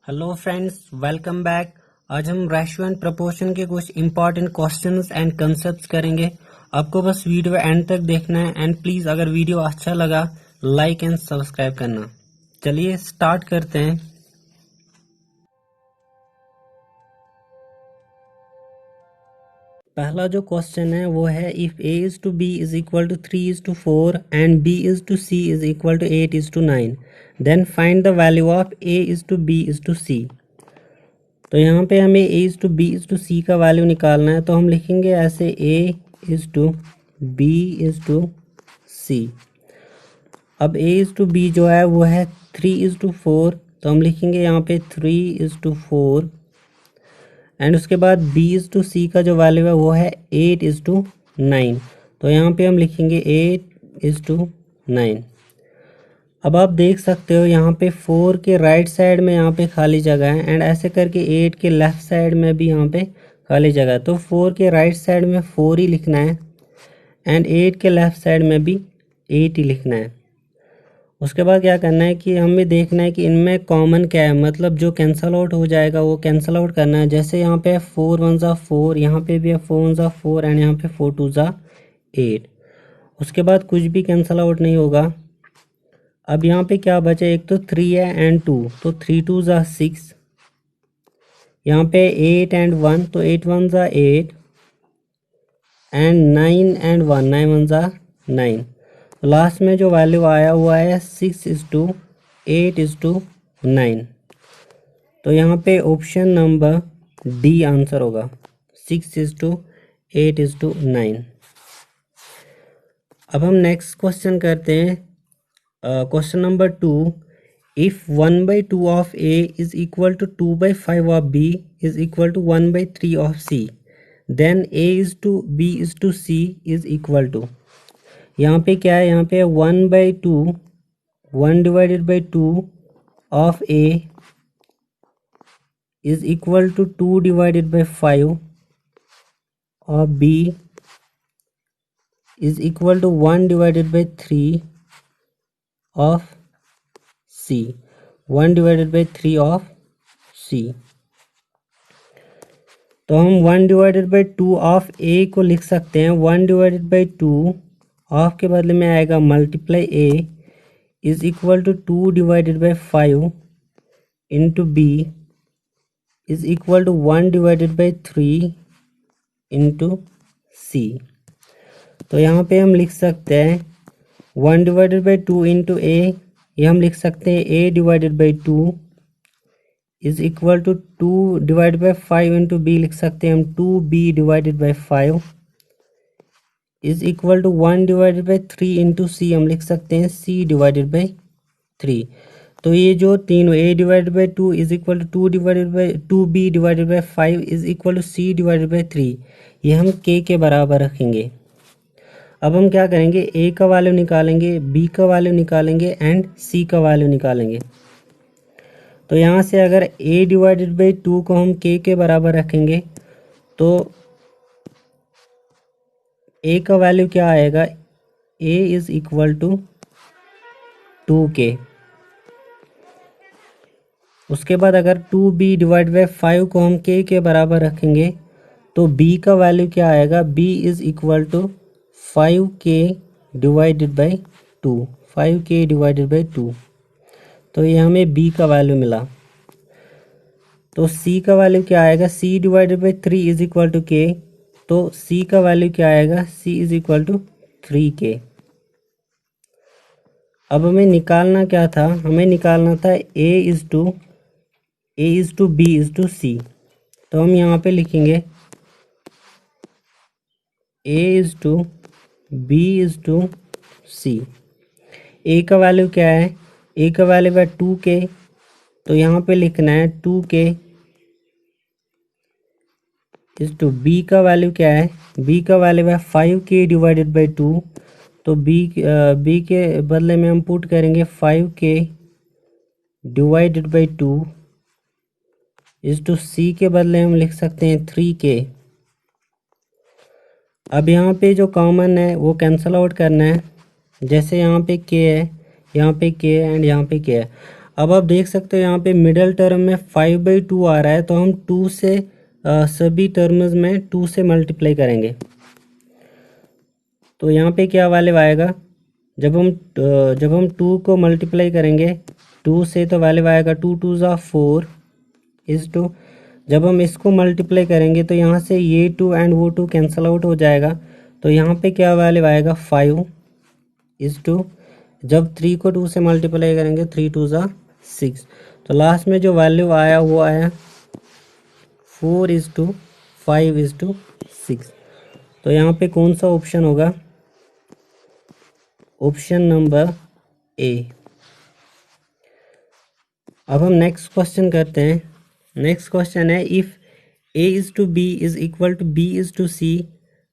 Hello friends, welcome back. आज हम ratio and proportion के कुछ इंपॉर्टेंट क्वेश्चंस एंड कंसेप्ट्स करेंगे। आपको बस वीडियो एंड तक देखना है एंड प्लीज अगर वीडियो अच्छा लगा लाइक एंड सब्सक्राइब करना। चलिए स्टार्ट करते हैं। पहला जो क्वेश्चन है वो है if a is to b is equal to 3:4 and b is to c is equal to 8:9 then find the value of a is to b is to c। तो यहाँ पे हमें a is to b is to c का value निकालना है, तो हम लिखेंगे ऐसे a is to b is to c। अब a इज टू b जो है वो है 3:4, तो हम लिखेंगे यहाँ पे 3:4 एंड उसके बाद b इज टू c का जो वैल्यू है वो है 8:9, तो यहाँ पे हम लिखेंगे 8:9। अब आप देख सकते हो यहाँ पे 4 के राइट साइड में यहाँ पे खाली जगह है एंड ऐसे करके 8 के लेफ्ट साइड में भी यहाँ पे खाली जगह है, तो 4 के राइट साइड में 4 ही लिखना है एंड 8 के लेफ्ट साइड में भी 8 ही लिखना है। उसके बाद क्या करना है कि हमें देखना है कि इनमें कॉमन क्या है, मतलब जो कैंसल आउट हो जाएगा वो कैंसल आउट करना है। जैसे यहाँ पे 4 1 ज़ा 4, यहाँ पे भी है 4 1 ज़ा 4 एंड यहाँ पे 4 2 ज़ा 8। उसके बाद कुछ भी कैंसल आउट नहीं होगा। अब यहाँ पे क्या बचा, एक तो 3 है एंड 2, तो 3 2 ज़ा 6। यहाँ पे 8 एंड 1, तो 8 1 ज़ा 8 एंड 9 एंड 1, 9 1 ज़ा 9। लास्ट में जो वैल्यू आया हुआ है 6:8:9, तो यहाँ पे ऑप्शन नंबर डी आंसर होगा, 6:8:9। अब हम नेक्स्ट क्वेश्चन करते हैं। Question number 2, if 1/2 of a is equal to 2/5 of b is equal to 1/3 of c, then a is to b is to c is equal to. यहाँ पे क्या है, यहाँ पे 1/2, 1/2 of a is equal to 2/5 of b is equal to 1/3 of c, 1/3 of c। तो हम 1/2 of a को लिख सकते हैं, 1/2 ऑफ के बदले में आएगा multiply a is equal to 2/5 into b is equal to 1/3 into c। तो यहाँ पे हम लिख सकते हैं 1/2 इंटू a, ये हम लिख सकते हैं a/2 is equal to 2/5 into b, लिख सकते हैं हम 2b/5 is equal to 1/3 into c, हम लिख सकते हैं c/3। तो ये जो तीनों a/2 is equal to 2b/5 is equal to c/3, ये हम k के बराबर रखेंगे। अब हम क्या करेंगे, a का वैल्यू निकालेंगे, b का वैल्यू निकालेंगे एंड c का वैल्यू निकालेंगे। तो यहाँ से अगर a/2 को हम k के बराबर रखेंगे तो a का वैल्यू क्या आएगा, a is equal to 2k। उसके बाद अगर 2b/5 को हम k के बराबर रखेंगे तो b का वैल्यू क्या आएगा, b is equal to 5k/2, 5k/2। तो ये हमें b का वैल्यू मिला। तो c का वैल्यू क्या आएगा, c/3 is equal to k, तो c का वैल्यू क्या आएगा, c is equal to 3k। अब हमें निकालना क्या था, हमें निकालना था a is to b is to c। तो हम यहाँ पे लिखेंगे a is to b is to c। a का वैल्यू क्या है, a का वैल्यू है 2k, तो यहाँ पे लिखना है 2k इज टू b का वैल्यू क्या है, b का वैल्यू है 5k/2, तो b के बदले में हम पुट करेंगे 5k/2 इज टू c के बदले हम लिख सकते हैं 3k। अब यहाँ पे जो कॉमन है वो कैंसल आउट करना है, जैसे यहाँ पे k है, यहाँ पे k है एंड यहाँ पे k है। अब आप देख सकते हो यहाँ पे मिडल टर्म में 5/2 आ रहा है, तो हम 2 से सभी टर्म्स में 2 से मल्टीप्लाई करेंगे। तो यहाँ पे क्या वैल्यू आएगा, जब हम 2 को मल्टीप्लाई करेंगे 2 से, तो वैल्यू आएगा 2 2 ज़ा 4 इज टू, जब हम इसको मल्टीप्लाई करेंगे तो यहाँ से ये 2 एंड वो 2 कैंसिल आउट हो जाएगा, तो यहाँ पे क्या वैल्यू आएगा 5 इज टू, जब 3 को 2 से मल्टीप्लाई करेंगे 3 2 ज़ा 6, तो लास्ट में जो वैल्यू आया वो आया 4:5:6। तो यहाँ पे कौन सा ऑप्शन होगा, ऑप्शन नंबर ए। अब हम नेक्स्ट क्वेश्चन करते हैं। नेक्स्ट क्वेश्चन है if a:b is equal to b:c,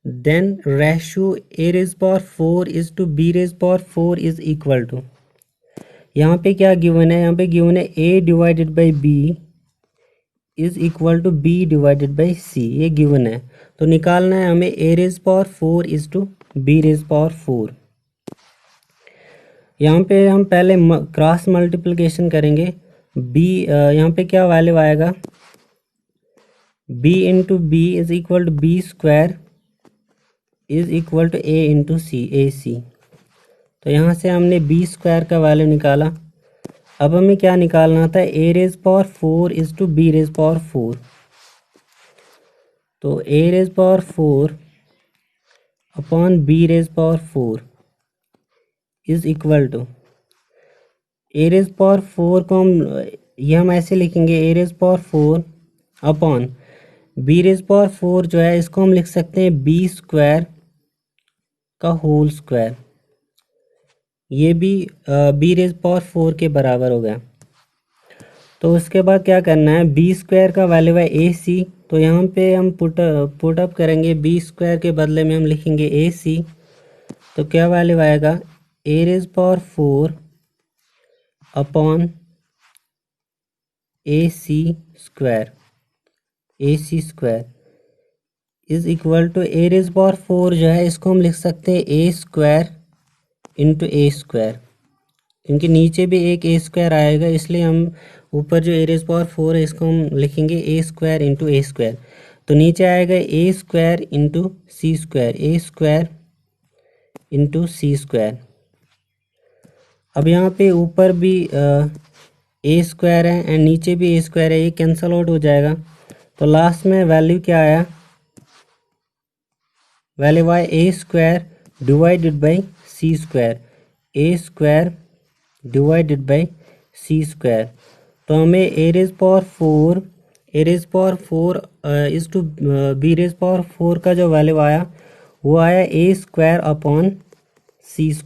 then ratio a⁴ is equal to, यहाँ पे क्या गिवन है, यहाँ पे गिवन है a/b is equal to b/c, ये गिवन है। तो निकालना है हमें a⁴ इज टू b⁴। यहाँ पे हम पहले क्रॉस मल्टीप्लिकेशन करेंगे। यहाँ पे क्या वैल्यू आएगा, b into B is equal to b² is equal to a into C, ac। तो यहाँ से हमने b² का वैल्यू निकाला। अब हमें क्या निकालना था, a⁴ इज टू b⁴। तो a⁴ upon b⁴ is equal to, a⁴ को हम ऐसे लिखेंगे, a⁴ अपॉन b⁴ जो है इसको हम लिख सकते हैं b² का होल स्क्वायर, ये भी b⁴ के बराबर हो गया। तो उसके बाद क्या करना है, b² का वैल्यू है ac, तो यहाँ पे हम पुट अप करेंगे, b² के बदले में हम लिखेंगे ac। तो क्या वैल्यू आएगा, a⁴ upon ac² is equal to a⁴ जो है इसको हम लिख सकते हैं a² इंटू a², क्योंकि नीचे भी एक a² आएगा, इसलिए हम ऊपर जो a⁴ है इसको हम लिखेंगे a² इंटू a²। तो नीचे आएगा a² into c², a² into c²। अब यहाँ पे ऊपर भी a² है एंड नीचे भी a² है, ये कैंसल आउट हो जाएगा। तो लास्ट में वैल्यू क्या आया, वैल्यू आया a² divided by c², a² divided by c²। तो हमें a⁴ इज टू b⁴ का जो वैल्यू आया वो आया a² अपॉन c²।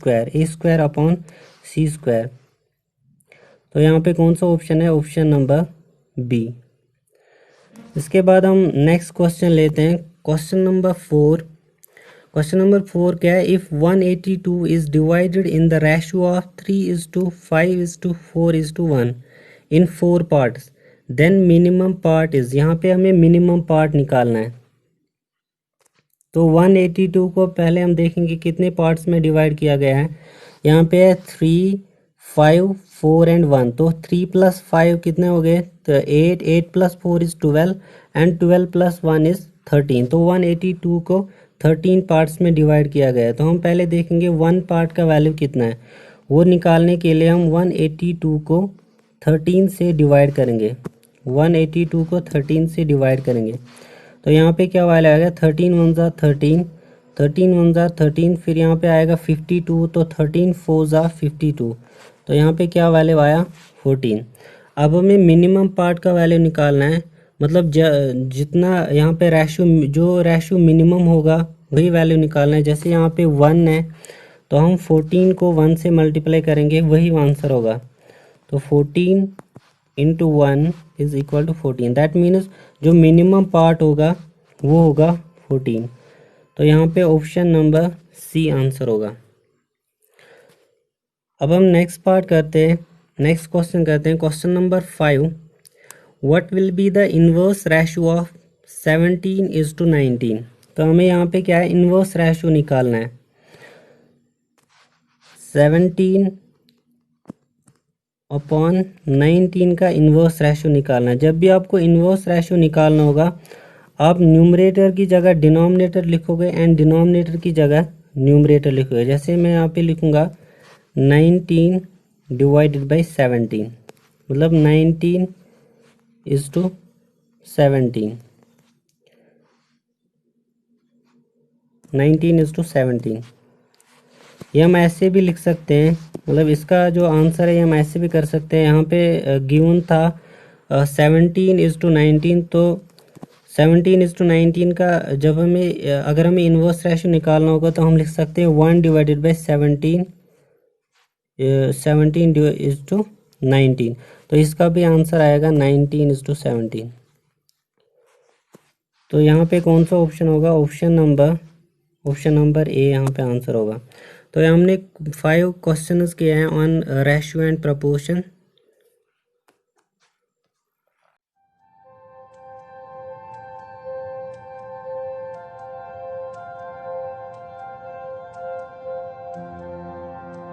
तो यहाँ पे कौन सा ऑप्शन है, ऑप्शन नंबर बी। इसके बाद हम नेक्स्ट क्वेश्चन लेते हैं, क्वेश्चन नंबर 4। क्वेश्चन नंबर 4 क्या है, if 182 is divided in the ratio of 3:5:4:1 in 4 parts, then minimum part is, यहाँ पे हमें मिनिमम पार्ट निकालना है। तो 182 को पहले हम देखेंगे कितने पार्ट्स में डिवाइड किया गया है। यहाँ पे है 3, 5, 4 एंड 1, तो 3 + 5 कितने हो गए, तो 8, 8 + 4 इज 12 एंड 12 + 1 इज 13। तो 182 को 13 पार्ट्स में डिवाइड किया गया है। तो हम पहले देखेंगे 1 पार्ट का वैल्यू कितना है, वो निकालने के लिए हम 182 को 13 से डिवाइड करेंगे। 182 को 13 से डिवाइड करेंगे तो यहाँ पे क्या वैल्यू आएगा, 13 × 1 = 13, 13 × 1 = 13, फिर यहाँ पे आएगा 52, तो 13 × 4 = 52, तो यहाँ पे क्या वैल्यू आया 14। अब हमें मिनिमम पार्ट का वैल्यू निकालना है, मतलब जितना यहाँ पे जो रेशियो मिनिमम होगा वही वैल्यू निकालना है। जैसे यहाँ पे 1 है तो हम 14 को 1 से मल्टीप्लाई करेंगे, वही आंसर होगा। तो 14 × 1 is equal to 14, that means जो मिनिमम पार्ट होगा वो होगा 14। तो यहाँ पे ऑप्शन नंबर सी आंसर होगा। अब हम नेक्स्ट पार्ट करते हैं, नेक्स्ट क्वेश्चन करते हैं, question number 5। What will be the inverse ratio of 17:19। तो हमें यहाँ पे क्या है, इनवर्स रेशियो निकालना है। 17 अपॉन 19 का इन्वर्स रेशो निकालना है। जब भी आपको इन्वर्स रेशो निकालना होगा आप न्यूमरेटर की जगह डिनोमिनेटर लिखोगे एंड डिनोमिनेटर की जगह न्यूमरेटर लिखोगे। जैसे मैं यहाँ पे लिखूँगा 19 डिवाइडेड बाई 17, मतलब 19 इज टू 17, 19 इज टू 17। ये हम ऐसे भी लिख सकते हैं, मतलब इसका जो आंसर है हम ऐसे भी कर सकते हैं। यहाँ पे गिवन था 17 इज टू 19, तो 17 इज टू 19 का जब हमें अगर हमें इन्वर्स रेशो निकालना होगा तो हम लिख सकते हैं 1 डिवाइडेड बाई 17, 17 इज टू 19, तो इसका भी आंसर आएगा 19 इज टू 17। तो यहाँ पे कौन सा ऑप्शन होगा? ऑप्शन नंबर ए यहाँ पे आंसर होगा। तो हमने 5 क्वेश्चंस किए हैं ऑन रेशियो एंड प्रपोर्शन।